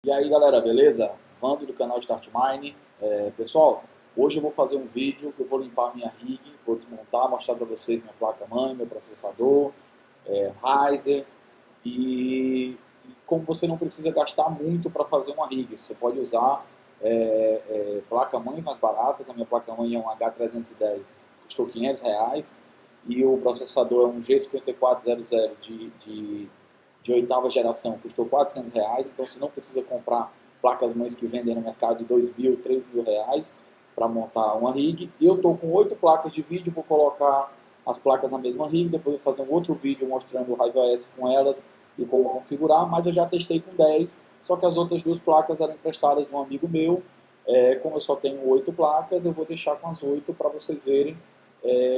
E aí galera, beleza? Vando do canal StartMine. Pessoal, hoje eu vou fazer um vídeo que eu vou limpar minha rig, vou desmontar, mostrar para vocês minha placa-mãe, meu processador, riser e como você não precisa gastar muito para fazer uma rig, você pode usar placa-mães mais baratas. A minha placa-mãe é um H310, custou R$ 500 e o processador é um G5400 de oitava geração, custou R$ 400, então você não precisa comprar placas-mães que vendem no mercado de R$ 2.000, R$ 3.000 para montar uma rig. E eu estou com 8 placas de vídeo, vou colocar as placas na mesma rig, depois vou fazer um outro vídeo mostrando o RiveOS com elas e como configurar, mas eu já testei com 10, só que as outras duas placas eram emprestadas de um amigo meu. Como eu só tenho 8 placas, eu vou deixar com as 8 para vocês verem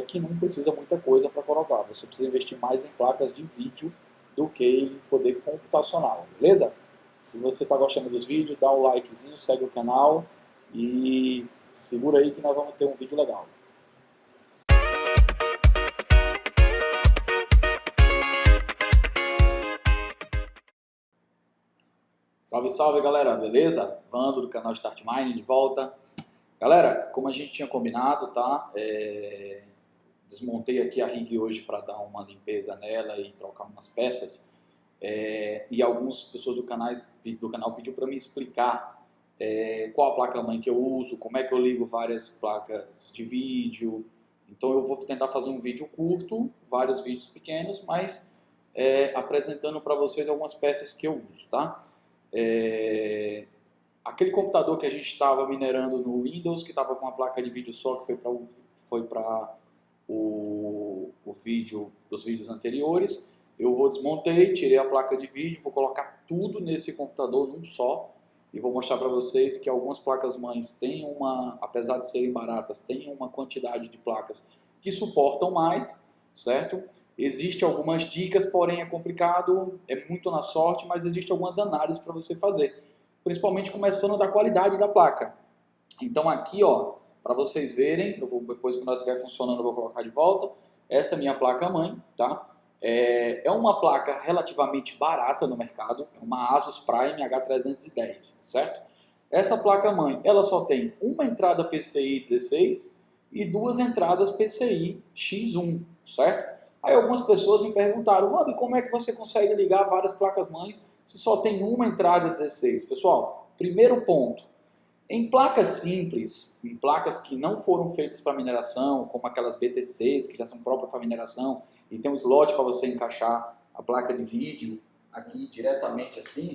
que não precisa muita coisa para colocar. Você precisa investir mais em placas de vídeo do que em poder computacional, beleza? Se você está gostando dos vídeos, dá um likezinho, segue o canal e segura aí que nós vamos ter um vídeo legal. Salve, salve galera, beleza? Vando do canal StartMine de volta. Galera, como a gente tinha combinado, tá? Desmontei aqui a rig hoje para dar uma limpeza nela e trocar umas peças. E algumas pessoas do canal pediu para me explicar qual a placa-mãe que eu uso, como é que eu ligo várias placas de vídeo. Então eu vou tentar fazer um vídeo curto, vários vídeos pequenos, mas apresentando para vocês algumas peças que eu uso, tá? Aquele computador que a gente estava minerando no Windows, que estava com uma placa de vídeo só, que foi para o vídeo dos vídeos anteriores. Eu desmontei, tirei a placa de vídeo, vou colocar tudo nesse computador num só e vou mostrar para vocês que algumas placas-mães têm apesar de serem baratas, têm uma quantidade de placas que suportam mais, certo? Existem algumas dicas, porém é complicado, é muito na sorte, mas existem algumas análises para você fazer, principalmente começando da qualidade da placa. Então aqui, ó, para vocês verem, depois que ela estiver funcionando eu vou colocar de volta. Essa é a minha placa-mãe, tá? É uma placa relativamente barata no mercado, é uma Asus Prime H310, certo? Essa placa-mãe, ela só tem uma entrada PCI 16 e duas entradas PCI X1, certo? Aí algumas pessoas me perguntaram, Wander, como é que você consegue ligar várias placas-mães se só tem uma entrada 16? Pessoal, primeiro ponto, em placas simples, em placas que não foram feitas para mineração, como aquelas BTCs que já são próprias para mineração, e tem um slot para você encaixar a placa de vídeo aqui diretamente assim.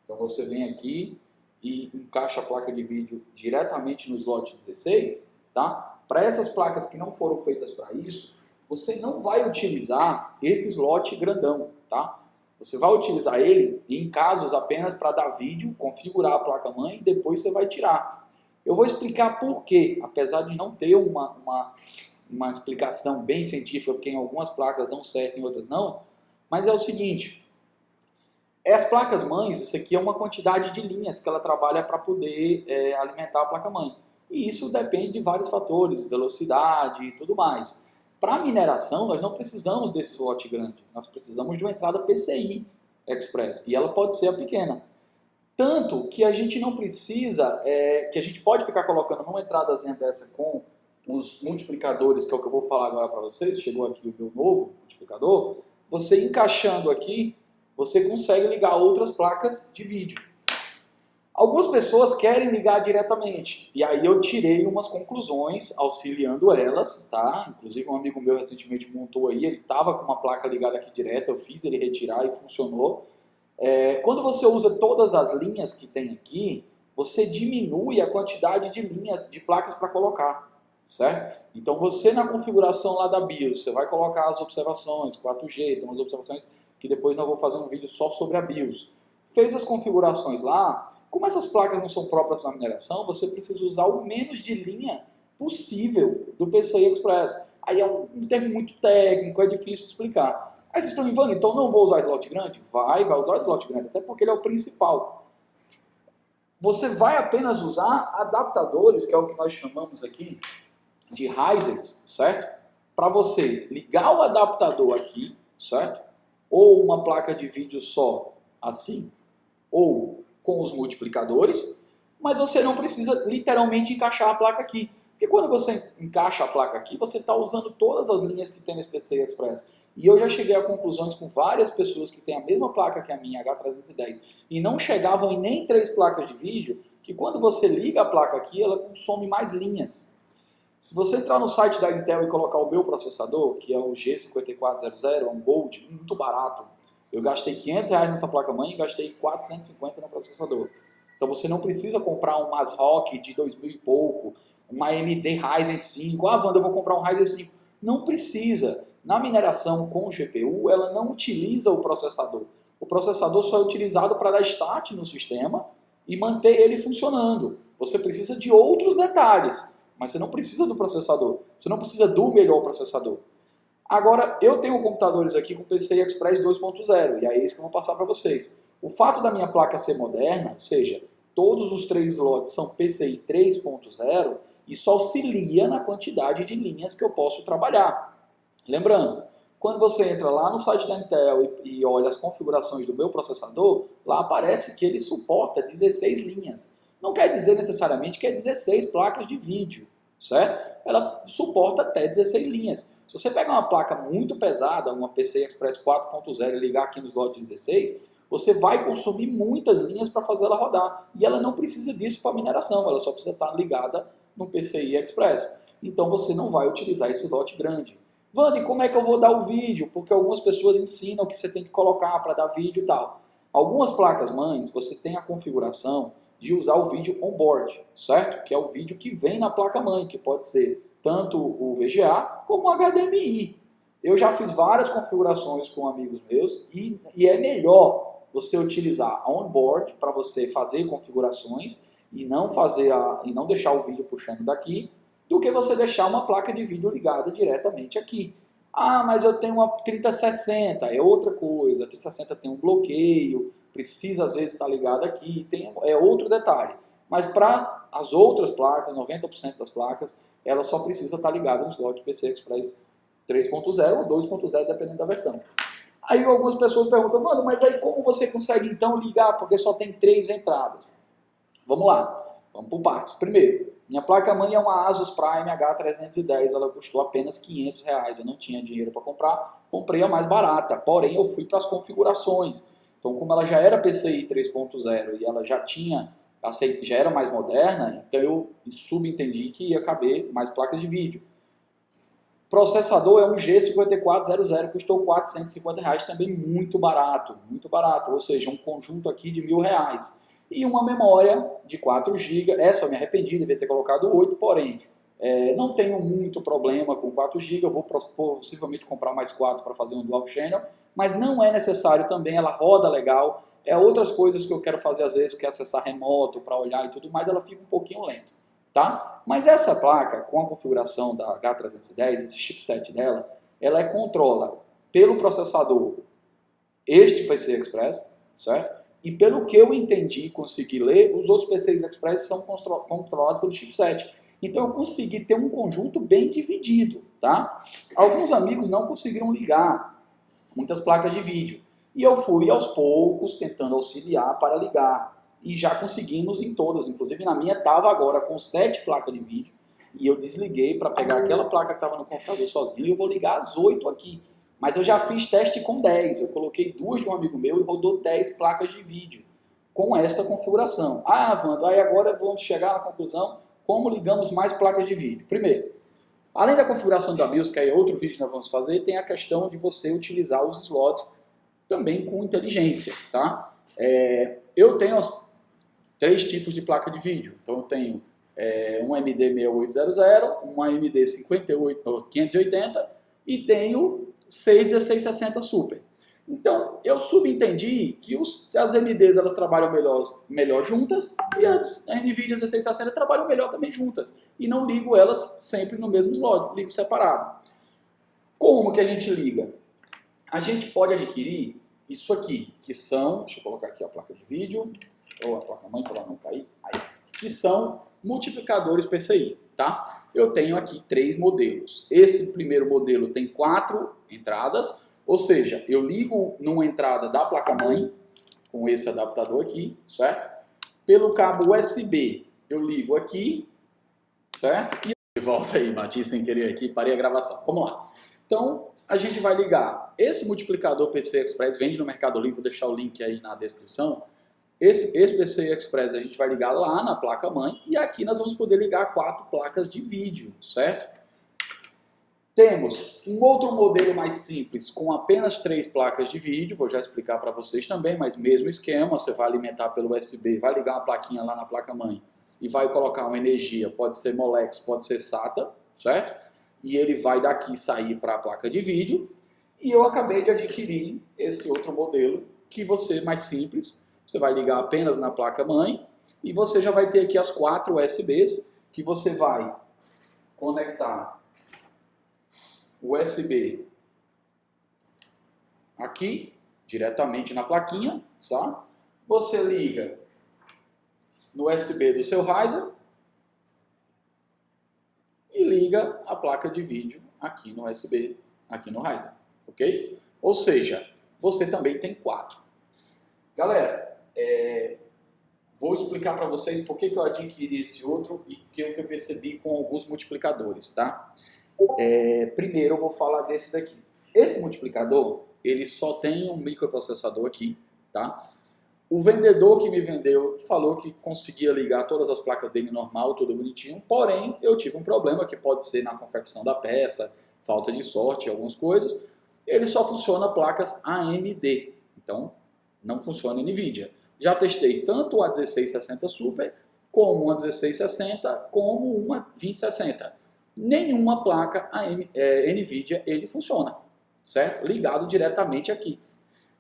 Então você vem aqui e encaixa a placa de vídeo diretamente no slot 16, tá? Para essas placas que não foram feitas para isso, você não vai utilizar esse slot grandão, tá? Você vai utilizar ele em casos apenas para dar vídeo, configurar a placa-mãe e depois você vai tirar. Eu vou explicar por quê, apesar de não ter uma explicação bem científica, porque em algumas placas dão certo, em outras não, mas é o seguinte, as placas-mães, isso aqui é uma quantidade de linhas que ela trabalha para poder alimentar a placa-mãe. E isso depende de vários fatores, velocidade e tudo mais. Para mineração, nós não precisamos desse slot grande, nós precisamos de uma entrada PCI Express, e ela pode ser a pequena. Tanto que a gente não precisa, que a gente pode ficar colocando numa entradazinha dessa com os multiplicadores, que é o que eu vou falar agora para vocês, chegou aqui o meu novo multiplicador, você encaixando aqui, você consegue ligar outras placas de vídeo. Algumas pessoas querem ligar diretamente, e aí eu tirei umas conclusões auxiliando elas, tá? Inclusive um amigo meu recentemente montou aí, ele estava com uma placa ligada aqui direto, eu fiz ele retirar e funcionou. Quando você usa todas as linhas que tem aqui, você diminui a quantidade de linhas, de placas para colocar, certo? Então você na configuração lá da BIOS, você vai colocar as observações, 4G, tem umas observações que depois nós vou fazer um vídeo só sobre a BIOS. Fez as configurações lá, como essas placas não são próprias para mineração, você precisa usar o menos de linha possível do PCI Express. Aí é um termo muito técnico, é difícil de explicar. Aí vocês falam, Ivan, então não vou usar slot grande? Vai usar slot grande, até porque ele é o principal. Você vai apenas usar adaptadores, que é o que nós chamamos aqui de risers, certo? Para você ligar o adaptador aqui, certo? Ou uma placa de vídeo só, assim, ou com os multiplicadores, mas você não precisa literalmente encaixar a placa aqui. Porque quando você encaixa a placa aqui, você está usando todas as linhas que tem nesse PCI Express. E eu já cheguei a conclusões com várias pessoas que têm a mesma placa que a minha, H310, e não chegavam em nem 3 placas de vídeo, que quando você liga a placa aqui, ela consome mais linhas. Se você entrar no site da Intel e colocar o meu processador, que é o G5400, é um Gold, muito barato. Eu gastei R$500 nessa placa-mãe e gastei 450 no processador. Então você não precisa comprar um ASRock de 2000 e pouco, uma AMD Ryzen 5. Ah, Wanda, eu vou comprar um Ryzen 5. Não precisa. Na mineração com GPU, ela não utiliza o processador. O processador só é utilizado para dar start no sistema e manter ele funcionando. Você precisa de outros detalhes, mas você não precisa do processador. Você não precisa do melhor processador. Agora, eu tenho computadores aqui com PCI Express 2.0, e é isso que eu vou passar para vocês. O fato da minha placa ser moderna, ou seja, todos os 3 slots são PCI 3.0, isso auxilia na quantidade de linhas que eu posso trabalhar. Lembrando, quando você entra lá no site da Intel e olha as configurações do meu processador, lá aparece que ele suporta 16 linhas. Não quer dizer necessariamente que é 16 placas de vídeo, certo? Ela suporta até 16 linhas. Se você pegar uma placa muito pesada, uma PCI Express 4.0 e ligar aqui no slot 16, você vai consumir muitas linhas para fazer ela rodar. E ela não precisa disso para mineração, ela só precisa estar ligada no PCI Express. Então você não vai utilizar esse slot grande. Wanda, e como é que eu vou dar o vídeo? Porque algumas pessoas ensinam que você tem que colocar para dar vídeo e tal. Algumas placas-mães, você tem a configuração de usar o vídeo on-board, certo? Que é o vídeo que vem na placa-mãe, que pode ser tanto o VGA como o HDMI. Eu já fiz várias configurações com amigos meus e é melhor você utilizar on-board para você fazer configurações e não deixar o vídeo puxando daqui, do que você deixar uma placa de vídeo ligada diretamente aqui. Ah, mas eu tenho uma 3060, é outra coisa. A 3060 tem um bloqueio, precisa às vezes estar ligada aqui, é outro detalhe. Mas para as outras placas, 90% das placas, ela só precisa estar ligada no slot PCI Express 3.0 ou 2.0, dependendo da versão. Aí algumas pessoas perguntam, Wanda, mas aí como você consegue então ligar, porque só tem 3 entradas? Vamos lá, vamos por partes. Primeiro, minha placa-mãe é uma Asus Prime H310, ela custou apenas R$500, eu não tinha dinheiro para comprar, comprei a mais barata, porém eu fui para as configurações. Então, como ela já era PCI 3.0 e ela já era mais moderna, então eu subentendi que ia caber mais placas de vídeo. Processador é um G5400, custou R$450, também muito barato, ou seja, um conjunto aqui de R$1.000. E uma memória de 4 GB, essa eu me arrependi, devia ter colocado 8, porém, não tenho muito problema com 4 GB, eu vou possivelmente comprar mais 4 para fazer um dual channel, mas não é necessário também, ela roda legal, outras coisas que eu quero fazer às vezes, que é acessar remoto para olhar e tudo mais, ela fica um pouquinho lenta, tá? Mas essa placa, com a configuração da H310, esse chipset dela, ela controla pelo processador este PCI Express, certo? E pelo que eu entendi e consegui ler, os outros PCI Express são controlados pelo chipset. Então eu consegui ter um conjunto bem dividido, tá? Alguns amigos não conseguiram ligar muitas placas de vídeo. E eu fui aos poucos tentando auxiliar para ligar. E já conseguimos em todas, inclusive na minha estava agora com 7 placas de vídeo. E eu desliguei para pegar aquela placa que estava no computador sozinho e eu vou ligar as 8 aqui. Mas eu já fiz teste com 10, eu coloquei 2 de um amigo meu e rodou 10 placas de vídeo com esta configuração. Ah, Wanda, aí agora vamos chegar na conclusão, como ligamos mais placas de vídeo. Primeiro, além da configuração da BIOS, que é outro vídeo que nós vamos fazer, tem a questão de você utilizar os slots também com inteligência, tá? Eu tenho 3 tipos de placa de vídeo, então eu tenho um AMD 6800, um AMD 580 e tenho 6 1660 Super. Então, eu subentendi que as AMDs elas trabalham melhor juntas e as NVIDIA 1660 trabalham melhor também juntas. E não ligo elas sempre no mesmo slot, ligo separado. Como que a gente liga? A gente pode adquirir isso aqui, que são, deixa eu colocar aqui a placa de vídeo, ou a placa-mãe para ela não cair, aí, que são multiplicadores PCI, tá? Eu tenho aqui 3 modelos. Esse primeiro modelo tem 4 entradas, ou seja, eu ligo numa entrada da placa-mãe, com esse adaptador aqui, certo? Pelo cabo USB, eu ligo aqui, certo? E volta aí, bati sem querer aqui, parei a gravação. Vamos lá. Então, a gente vai ligar esse multiplicador PCI Express, vende no Mercado Livre, vou deixar o link aí na descrição. Esse PCI Express a gente vai ligar lá na placa-mãe e aqui nós vamos poder ligar 4 placas de vídeo, certo? Temos um outro modelo mais simples com apenas 3 placas de vídeo, vou já explicar para vocês também, mas mesmo esquema, você vai alimentar pelo USB, vai ligar uma plaquinha lá na placa-mãe e vai colocar uma energia, pode ser Molex, pode ser SATA, certo? E ele vai daqui sair para a placa de vídeo. E eu acabei de adquirir esse outro modelo, que você mais simples, você vai ligar apenas na placa-mãe e você já vai ter aqui as 4 USBs que você vai conectar o USB aqui, diretamente na plaquinha, tá? Você liga no USB do seu Ryzen e liga a placa de vídeo aqui no USB, aqui no Ryzen, ok? Ou seja, você também tem 4. Galera, vou explicar para vocês por que eu adquiri esse outro e o que eu percebi com alguns multiplicadores, tá? Primeiro eu vou falar desse daqui. Esse multiplicador, ele só tem um microprocessador aqui, tá? O vendedor que me vendeu falou que conseguia ligar todas as placas dele normal, tudo bonitinho, porém eu tive um problema que pode ser na confecção da peça, falta de sorte, algumas coisas. Ele só funciona placas AMD, então não funciona NVIDIA. Já testei tanto a 1660 Super, como uma 1660, como uma 2060. Nenhuma placa NVIDIA ele funciona, certo? Ligado diretamente aqui.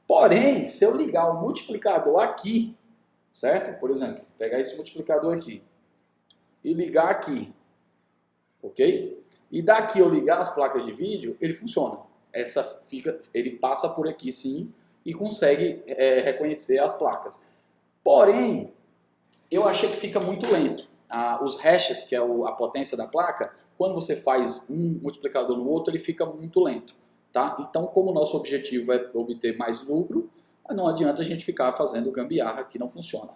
Porém, se eu ligar o multiplicador aqui, certo? Por exemplo, pegar esse multiplicador aqui e ligar aqui, ok? E daqui eu ligar as placas de vídeo, ele funciona. Ele passa por aqui sim e consegue reconhecer as placas. Porém, eu achei que fica muito lento. Os hashes, que é a potência da placa, quando você faz um multiplicador no outro, ele fica muito lento. Tá? Então, como o nosso objetivo é obter mais lucro, não adianta a gente ficar fazendo gambiarra que não funciona.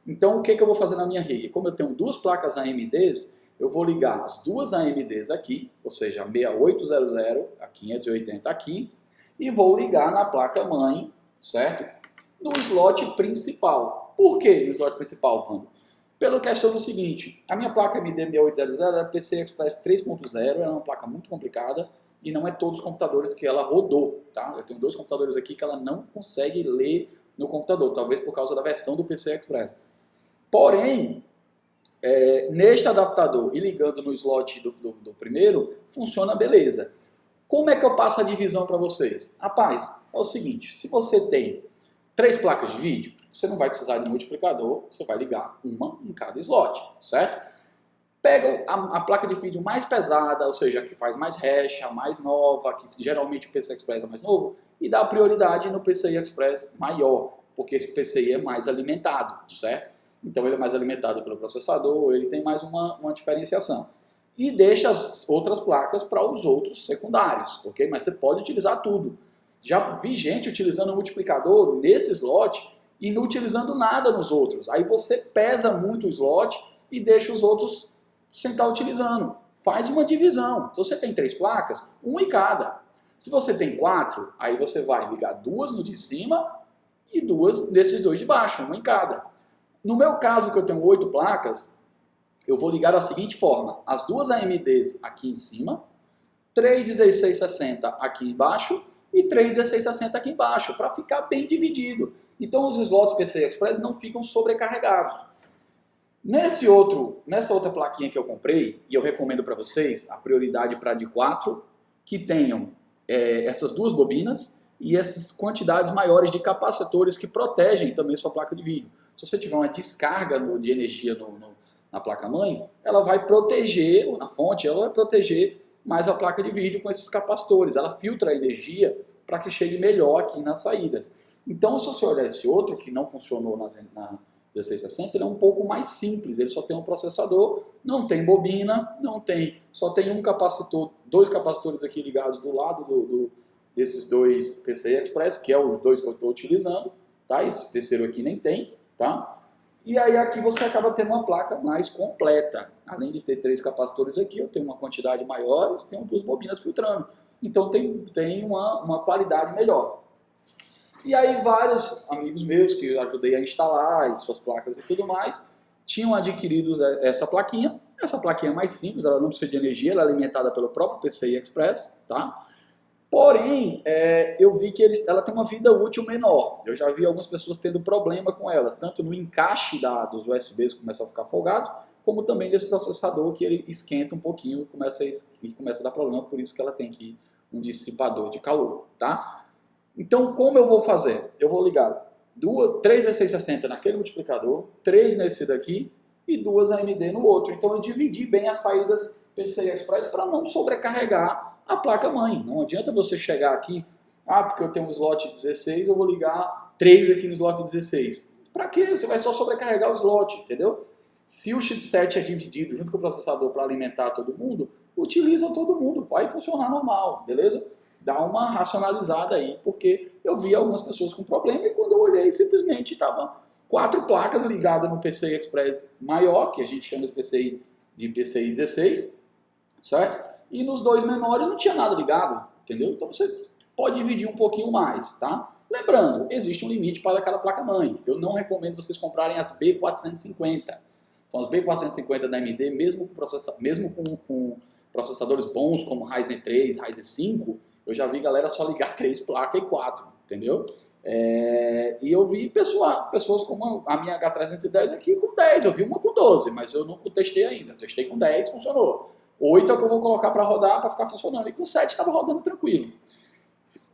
Então, o que eu vou fazer na minha rig? Como eu tenho 2 placas AMDs, eu vou ligar as 2 AMDs aqui, ou seja, a 6800, a 580 aqui, e vou ligar na placa-mãe, certo? No slot principal. Por que no slot principal, Wando? Pela questão do seguinte, a minha placa AMD 6800 é PCI Express 3.0, ela é uma placa muito complicada, e não é todos os computadores que ela rodou, tá? Eu tenho 2 computadores aqui que ela não consegue ler no computador, talvez por causa da versão do PCI Express. Porém, neste adaptador e ligando no slot do primeiro, funciona beleza. Como é que eu passo a divisão para vocês? Rapaz, é o seguinte, se você tem 3 placas de vídeo, você não vai precisar de multiplicador, você vai ligar uma em cada slot, certo? Pega a placa de vídeo mais pesada, ou seja, que faz mais hash, a mais nova, que geralmente o PCI Express é mais novo, e dá prioridade no PCI Express maior, porque esse PCI é mais alimentado, certo? Então ele é mais alimentado pelo processador, ele tem mais uma diferenciação. E deixa as outras placas para os outros secundários, ok? Mas você pode utilizar tudo. Já vi gente utilizando o multiplicador nesse slot e não utilizando nada nos outros. Aí você pesa muito o slot e deixa os outros sem estar utilizando. Faz uma divisão. Se você tem 3 placas, 1 em cada. Se você tem 4, aí você vai ligar 2 no de cima e 2 desses 2 de baixo, 1 em cada. No meu caso, que eu tenho 8 placas, eu vou ligar da seguinte forma. As 2 AMDs aqui em cima, 3 1660 aqui embaixo e 3 1660 aqui embaixo, para ficar bem dividido. Então os slots PCI Express não ficam sobrecarregados. Nessa outra plaquinha que eu comprei, e eu recomendo para vocês, a prioridade para de 4, que tenham essas 2 bobinas e essas quantidades maiores de capacitores que protegem também sua placa de vídeo. Se você tiver uma descarga de energia na placa-mãe, ela vai proteger, ou na fonte, ela vai proteger mais a placa de vídeo com esses capacitores. Ela filtra a energia para que chegue melhor aqui nas saídas. Então, se você olhar esse outro, que não funcionou na 1660, ele é um pouco mais simples, ele só tem um processador, não tem bobina, só tem um capacitor, 2 capacitores aqui ligados do lado desses 2 PCI Express, que é os 2 que eu estou utilizando, tá? Esse terceiro aqui nem tem, tá? E aí aqui você acaba tendo uma placa mais completa. Além de ter 3 capacitores aqui, eu tenho uma quantidade maior e tenho 2 bobinas filtrando. Então tem uma qualidade melhor. E aí vários amigos meus que eu ajudei a instalar as suas placas e tudo mais, tinham adquirido essa plaquinha. Essa plaquinha é mais simples, ela não precisa de energia, ela é alimentada pelo próprio PCI Express, tá? Porém, eu vi que ela tem uma vida útil menor. Eu já vi algumas pessoas tendo problema com elas, tanto no encaixe dos USBs que começa a ficar folgado, como também desse processador que ele esquenta um pouquinho e começa a dar problema, por isso que ela tem aqui um dissipador de calor, tá? Então, como eu vou fazer? Eu vou ligar 3 V660 naquele multiplicador, 3 nesse daqui e 2 AMD no outro. Então, eu dividi bem as saídas PCI Express para não sobrecarregar a placa-mãe. Não adianta você chegar aqui, porque eu tenho um slot 16, eu vou ligar 3 aqui no slot 16. Para quê? Você vai só sobrecarregar o slot, entendeu? Se o chipset é dividido junto com o processador para alimentar todo mundo, utiliza todo mundo, vai funcionar normal, beleza? Dá uma racionalizada aí, porque eu vi algumas pessoas com problema e quando eu olhei, simplesmente estava 4 placas ligadas no PCI Express maior, que a gente chama de PCI 16, certo? E nos 2 menores não tinha nada ligado, entendeu? Então você pode dividir um pouquinho mais, tá? Lembrando, existe um limite para cada placa-mãe. Eu não recomendo vocês comprarem as B450. Então as B450 da AMD, mesmo com processadores bons como Ryzen 3, Ryzen 5, eu já vi galera só ligar 3 placas e 4, entendeu? E eu vi pessoas como a minha H310 aqui com 10, eu vi uma com 12, mas eu não testei ainda. Eu testei com 10, funcionou. 8 é o que eu vou colocar para rodar, para ficar funcionando. E com 7 estava rodando tranquilo.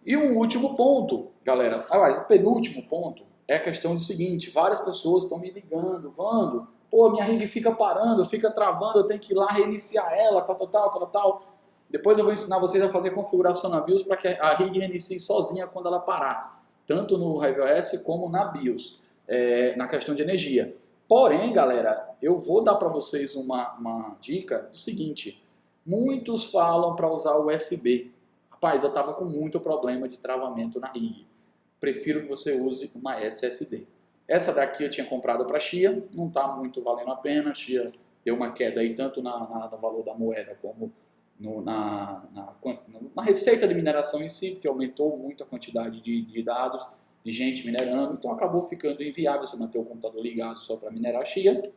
E um último ponto, galera, o penúltimo ponto é a questão do seguinte: várias pessoas estão me ligando, Vando, minha rig fica parando, fica travando, eu tenho que ir lá reiniciar ela, tal. Depois eu vou ensinar vocês a fazer configuração na BIOS para que a rig reinicie sozinha quando ela parar, tanto no RiveOS como na BIOS, na questão de energia. Porém, galera, eu vou dar para vocês uma dica do seguinte: muitos falam para usar o USB. Rapaz, eu estava com muito problema de travamento na rig. Prefiro que você use uma SSD. Essa daqui eu tinha comprado para Chia, não está muito valendo a pena. Chia deu uma queda aí tanto no valor da moeda como na receita de mineração em si, porque aumentou muito a quantidade de dados de gente minerando, então acabou ficando inviável você manter o computador ligado só para minerar Chia.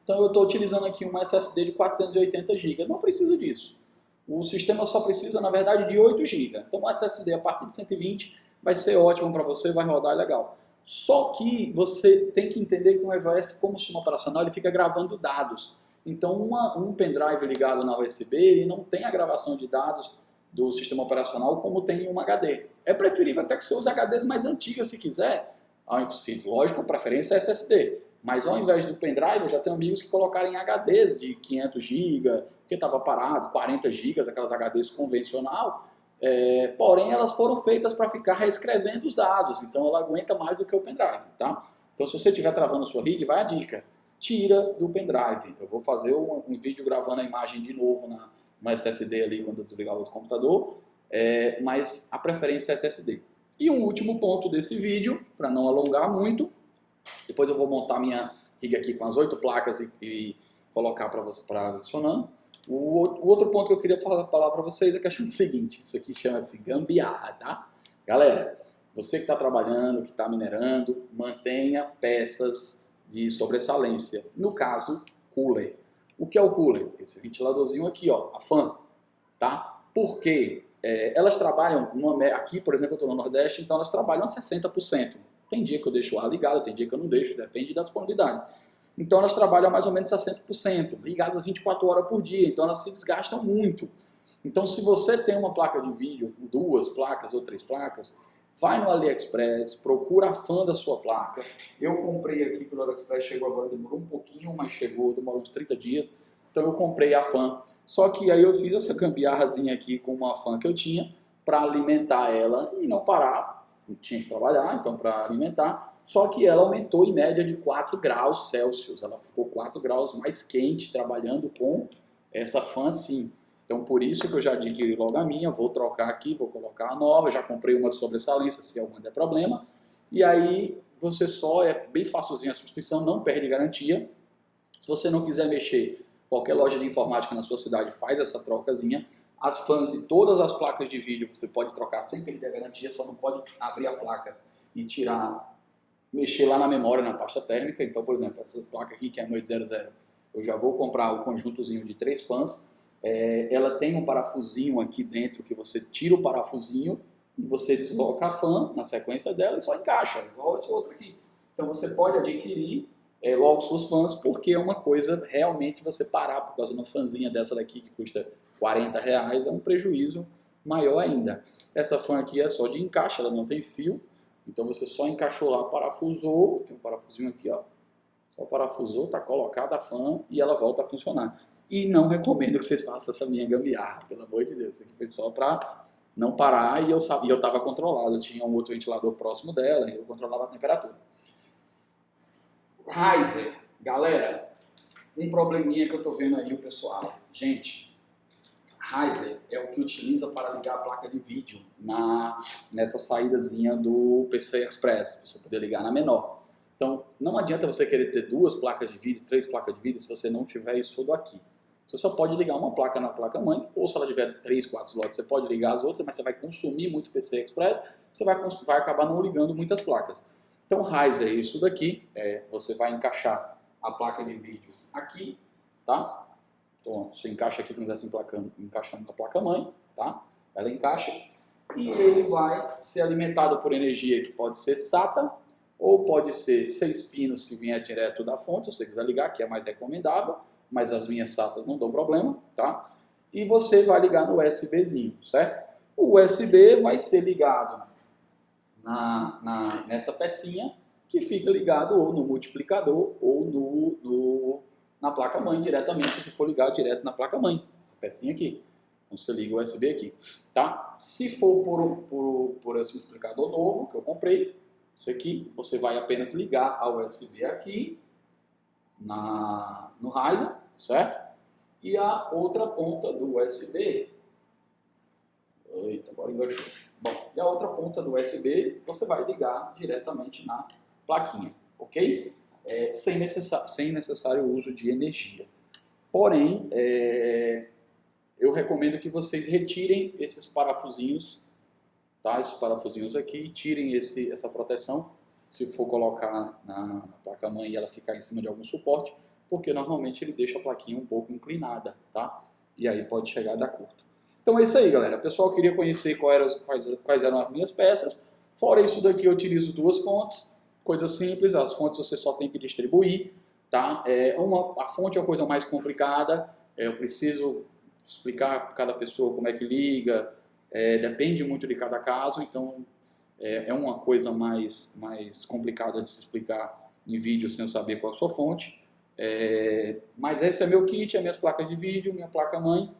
Então eu estou utilizando aqui uma SSD de 480 GB, não precisa disso. O sistema só precisa, na verdade, de 8 GB. Então uma SSD a partir de 120 vai ser ótimo para você, vai rodar legal. Só que você tem que entender que o RiveOS, como sistema operacional, ele fica gravando dados. Então um pendrive ligado na USB, ele não tem a gravação de dados do sistema operacional como tem um HD. É preferível até que você use HDs mais antigas se quiser. Lógico, a preferência é SSD. Mas ao invés do pendrive, eu já tenho amigos que colocaram em HDs de 500 GB, porque estava parado, 40 GB, aquelas HDs convencional. Porém, elas foram feitas para ficar reescrevendo os dados. Então ela aguenta mais do que o pendrive, tá? Então se você estiver travando a sua rig, vai a dica. Tira do pendrive. Eu vou fazer um vídeo gravando a imagem de novo no SSD ali quando eu desligar o outro computador, mas a preferência é SSD. E um último ponto desse vídeo, para não alongar muito, depois eu vou montar minha rig aqui com as 8 placas e colocar para funcionando. O outro ponto que eu queria falar para vocês é a questão do seguinte: isso aqui chama-se gambiarra, tá? Galera, você que está trabalhando, que está minerando, mantenha peças de sobressalência. No caso, cooler. O que é o cooler? Esse ventiladorzinho aqui, ó, a fan, tá? Por quê? Elas trabalham, aqui, por exemplo, eu estou no Nordeste, então elas trabalham a 60%. Tem dia que eu deixo o ar ligado, tem dia que eu não deixo, depende da disponibilidade. Então elas trabalham a mais ou menos 60%, ligadas 24 horas por dia, então elas se desgastam muito. Então se você tem uma placa de vídeo, 2 placas ou 3 placas, vai no AliExpress, procura a fan da sua placa. Eu comprei aqui pelo AliExpress, chegou agora, demorou um pouquinho, mas demorou uns 30 dias. Então eu comprei a fan. Só que aí eu fiz essa gambiarrazinha aqui com uma fan que eu tinha para alimentar ela e não parar. Eu tinha que trabalhar, então para alimentar. Só que ela aumentou em média de 4 graus Celsius. Ela ficou 4 graus mais quente trabalhando com essa fan assim. Então por isso que eu já adquiri logo a minha, vou trocar aqui, vou colocar a nova, já comprei uma de sobressalência se algum der problema. E aí você só é bem facilzinho a substituição, não perde garantia. Se você não quiser mexer, qualquer loja de informática na sua cidade faz essa trocazinha. As fãs de todas as placas de vídeo você pode trocar sem perder a garantia, só não pode abrir a placa e tirar, mexer lá na memória, na pasta térmica. Então, por exemplo, essa placa aqui que é a 800, eu já vou comprar o conjuntozinho de 3 fãs. Ela tem um parafusinho aqui dentro que você tira o parafusinho e você desloca a fã na sequência dela e só encaixa, igual esse outro aqui. Então você pode adquirir logo suas fãs, porque é uma coisa realmente você parar por causa de uma fãzinha dessa daqui que custa R$40, é um prejuízo maior ainda. Essa fã aqui é só de encaixe, ela não tem fio, então você só encaixou lá, parafusou, tem um parafusinho aqui, ó, só parafusou, tá colocada a fã e ela volta a funcionar. E não recomendo que vocês façam essa minha gambiarra, pelo amor de Deus, isso aqui foi só para não parar e eu sabia, eu estava controlado, eu tinha um outro ventilador próximo dela e eu controlava a temperatura. Riser, galera, um probleminha que eu tô vendo aí o pessoal. Gente, Riser é o que utiliza para ligar a placa de vídeo nessa saídazinha do PCI Express, para você poder ligar na menor. Então, não adianta você querer ter 2 placas de vídeo, 3 placas de vídeo, se você não tiver isso tudo aqui. Você só pode ligar uma placa na placa-mãe, ou se ela tiver 3, 4 slots, você pode ligar as outras, mas você vai consumir muito PCI Express, você vai acabar não ligando muitas placas. Então, Riser é isso daqui, você vai encaixar a placa de vídeo aqui, tá? Então, você encaixa aqui como se estivesse encaixando na placa-mãe, tá? Ela encaixa e ele vai ser alimentado por energia que pode ser SATA ou pode ser 6 pinos se vier direto da fonte, se você quiser ligar, que é mais recomendável, mas as minhas SATAs não dão problema, tá? E você vai ligar no USBzinho, certo? O USB vai ser ligado nessa pecinha que fica ligado ou no multiplicador ou na placa-mãe diretamente, se for ligar direto na placa-mãe, essa pecinha aqui. Então você liga o USB aqui, tá? Se for por esse multiplicador novo que eu comprei, isso aqui, você vai apenas ligar a USB aqui no Riser, certo? E a outra ponta do USB, eita, agora enganchou. Bom, e a outra ponta do USB você vai ligar diretamente na plaquinha, ok? Sem necessário uso de energia. Porém, eu recomendo que vocês retirem esses parafusinhos, tá? Esses parafusinhos aqui, tirem essa proteção, se for colocar na placa-mãe e ela ficar em cima de algum suporte, porque normalmente ele deixa a plaquinha um pouco inclinada, tá? E aí pode chegar a dar curto. Então é isso aí, galera. Pessoal, queria conhecer quais eram as minhas peças. Fora isso daqui, eu utilizo 2 fontes, coisa simples. As fontes você só tem que distribuir, tá? A fonte é a coisa mais complicada. Eu preciso explicar para cada pessoa como é que liga. Depende muito de cada caso, então é uma coisa mais complicada de se explicar em vídeo sem saber qual é a sua fonte. Mas esse é meu kit, as minhas placas de vídeo, minha placa-mãe.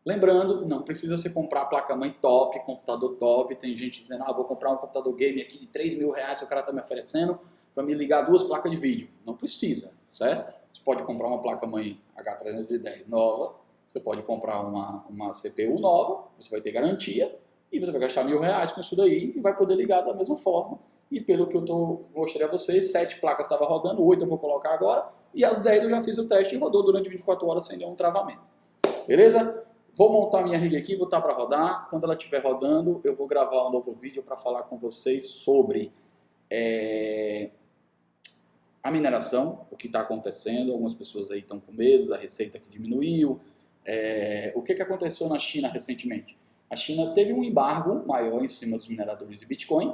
Lembrando, não precisa se comprar placa-mãe top, computador top. Tem gente dizendo, vou comprar um computador game aqui de R$3.000 que o cara está me oferecendo para me ligar 2 placas de vídeo. Não precisa, certo? Você pode comprar uma placa-mãe H310 nova, você pode comprar uma CPU nova, você vai ter garantia e você vai gastar R$1.000 com isso daí e vai poder ligar da mesma forma. E pelo que eu mostrei a vocês, 7 placas estavam rodando, 8 eu vou colocar agora e as 10 eu já fiz o teste e rodou durante 24 horas sem nenhum travamento. Beleza? Vou montar minha rig aqui, botar para rodar. Quando ela estiver rodando, eu vou gravar um novo vídeo para falar com vocês sobre a mineração, o que está acontecendo. Algumas pessoas aí estão com medo, a receita que diminuiu. O que aconteceu na China recentemente? A China teve um embargo maior em cima dos mineradores de Bitcoin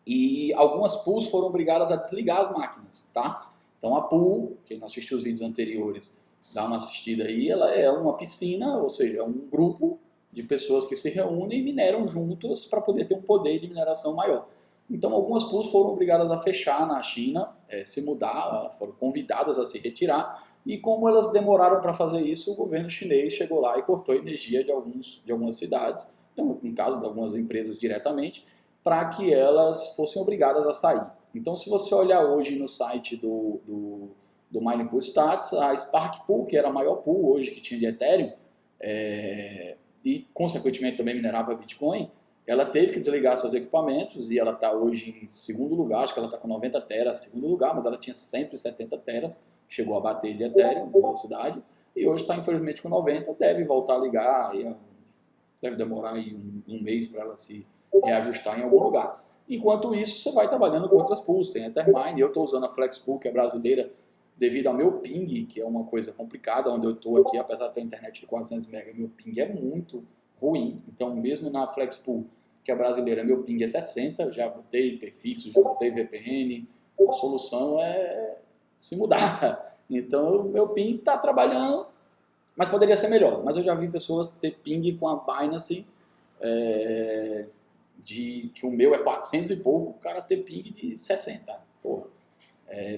e algumas pools foram obrigadas a desligar as máquinas, tá? Então a pool, quem assistiu os vídeos anteriores, dá uma assistida aí, ela é uma piscina, ou seja, é um grupo de pessoas que se reúnem e mineram juntos para poder ter um poder de mineração maior. Então algumas pools foram obrigadas a fechar na China, se mudar, foram convidadas a se retirar, e como elas demoraram para fazer isso, o governo chinês chegou lá e cortou a energia de algumas cidades, no caso de algumas empresas diretamente, para que elas fossem obrigadas a sair. Então se você olhar hoje no site do Mining Pool Stats, a Spark Pool, que era a maior pool hoje que tinha de Ethereum, e consequentemente também minerava Bitcoin, ela teve que desligar seus equipamentos e ela está hoje em segundo lugar, acho que ela está com 90 teras, segundo lugar, mas ela tinha 170 teras, chegou a bater de Ethereum, de velocidade, e hoje está infelizmente com 90, deve voltar a ligar, deve demorar aí um mês para ela se reajustar em algum lugar. Enquanto isso, você vai trabalhando com outras pools, tem a Ethermine, eu estou usando a Flexpool, que é brasileira, devido ao meu ping, que é uma coisa complicada, onde eu estou aqui, apesar de ter internet de 400 MB, meu ping é muito ruim. Então, mesmo na Flexpool, que é brasileira, meu ping é 60, já botei prefixo, já botei VPN, a solução é se mudar. Então, meu ping está trabalhando, mas poderia ser melhor. Mas eu já vi pessoas ter ping com a Binance, que o meu é 400 e pouco, o cara ter ping de 60. Porra.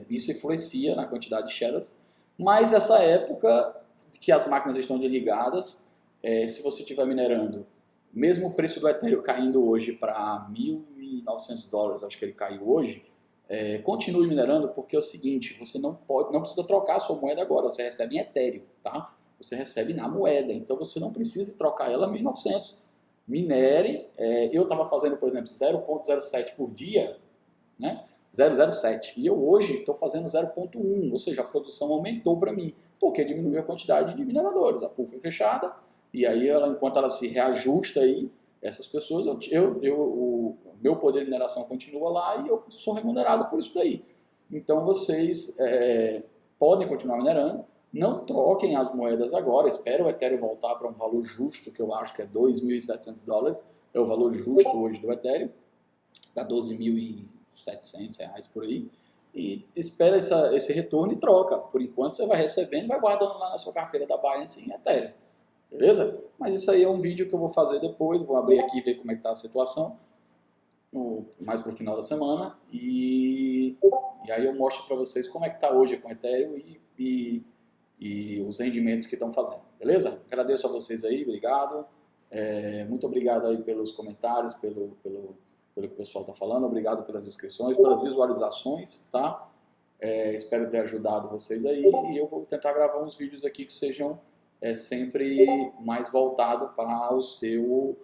Isso influencia na quantidade de shares. Mas essa época que as máquinas estão desligadas, se você estiver minerando, mesmo o preço do Ethereum caindo hoje para $1.900, acho que ele caiu hoje, continue minerando, porque é o seguinte, você não precisa trocar a sua moeda agora, você recebe em Ethereum, tá? Você recebe na moeda, então você não precisa trocar ela a 1.900. Minere, eu estava fazendo, por exemplo, 0,07 por dia, né? 0,07, e eu hoje estou fazendo 0,1, ou seja, a produção aumentou para mim, porque diminuiu a quantidade de mineradores, a pool foi fechada, e aí enquanto ela se reajusta aí, essas pessoas, o meu poder de mineração continua lá e eu sou remunerado por isso daí. Então vocês podem continuar minerando, não troquem as moedas agora, espero o Ethereum voltar para um valor justo, que eu acho que é $2.700, é o valor justo hoje do Ethereum, está R$12.700 por aí, e espera esse retorno e troca. Por enquanto você vai recebendo e vai guardando lá na sua carteira da Binance em Ethereum. Beleza? Mas isso aí é um vídeo que eu vou fazer depois, vou abrir aqui e ver como é que está a situação, mais para o final da semana, e aí eu mostro para vocês como é que está hoje com o Ethereum e os rendimentos que estão fazendo, beleza? Agradeço a vocês aí, obrigado, muito obrigado aí pelos comentários, pelo que o pessoal está falando, obrigado pelas inscrições, pelas visualizações, tá? Espero ter ajudado vocês aí, e eu vou tentar gravar uns vídeos aqui que sejam sempre mais voltado para o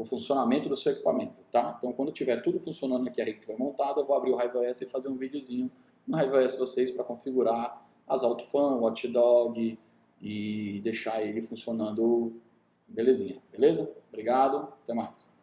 funcionamento do seu equipamento, tá? Então, quando tiver tudo funcionando aqui, a rede estiver montada, eu vou abrir o HiveOS e fazer um videozinho no HiveOS vocês para configurar as AutoFun, o Watchdog e deixar ele funcionando belezinha, beleza? Obrigado, até mais.